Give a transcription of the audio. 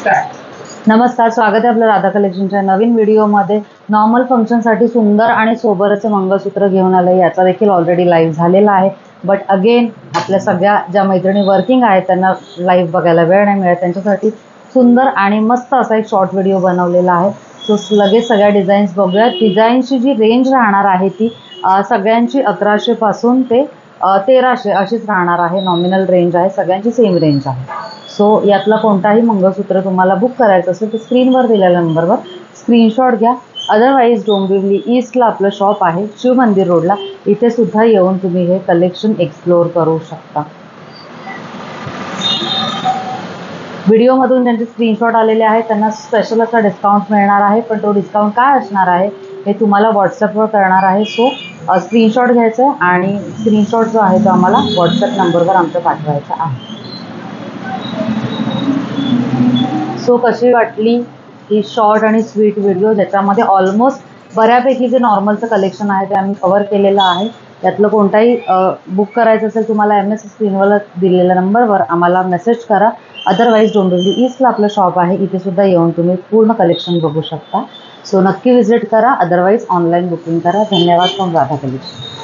नमस्कार, स्वागत आहे आपल्या राधा कलेक्शनच्या नवीन व्हिडिओमध्ये। नॉर्मल फंक्शनसाठी सुंदर आणि सोबर असे मंगळसूत्र घेऊन आले। याचा देखील ऑलरेडी लाईव्ह झालेला आहे, बट अगेन आपल्या सगळ्या ज्या मैत्रिणी वर्किंग आहेत त्यांना लाईव्ह बघायला वेळ नाही मिळत, त्यांच्यासाठी सुंदर आणि मस्त असा एक शॉर्ट व्हिडिओ बनवलेला आहे। सो लगेच सगळ्या डिझाईन्स बघूया। डिझाईनची जी रेंज राहणार आहे ती सगळ्यांची 1100 पासून ते 1300 अशीच राहणार आहे। नॉमिनल रेंज आहे, सगळ्यांची सेम रेंज आहे। सो यातला कोणताही मंगळसूत्र तुम्हाला बुक करायचं असेल तर स्क्रीनवर दिलेल्या नंबरवर स्क्रीनशॉट घ्या। अदरवाईज डोंबिवली ईस्टला आपलं शॉप आहे, शिव मंदिर रोडला, इथे सुद्धा येऊन तुम्ही हे कलेक्शन एक्सप्लोअर करू शकता। व्हिडिओमधून ज्यांचे स्क्रीनशॉट आलेले आहेत त्यांना स्पेशल असा डिस्काउंट मिळणार आहे, पण तो डिस्काउंट काय असणार आहे हे तुम्हाला व्हॉट्सअपवर करणार आहे। सो स्क्रीनशॉट घ्यायचा आहे आणि स्क्रीनशॉट जो आहे तो आम्हाला व्हॉट्सअप नंबरवर आमचा पाठवायचा आहे। सो कशी वाटली ही शॉर्ट आणि स्वीट व्हिडिओ, ज्याच्यामध्ये ऑलमोस्ट बऱ्यापैकी जे नॉर्मलचं कलेक्शन आहे ते आम्ही कव्हर केलेलं आहे। यातलं कोणताही बुक करायचं असेल तुम्हाला MS स्क्रीनवर दिलेल्या नंबरवर आम्हाला मेसेज करा। अदरवाईज डोंबिवली ईस्टला आपलं शॉप आहे, इथे सुद्धा येऊन तुम्ही पूर्ण कलेक्शन बघू शकता। सो नक्की विजिट करा, अदरवाईज ऑनलाईन बुकिंग करा। धन्यवाद फ्रॉम राधा कलेक्शन।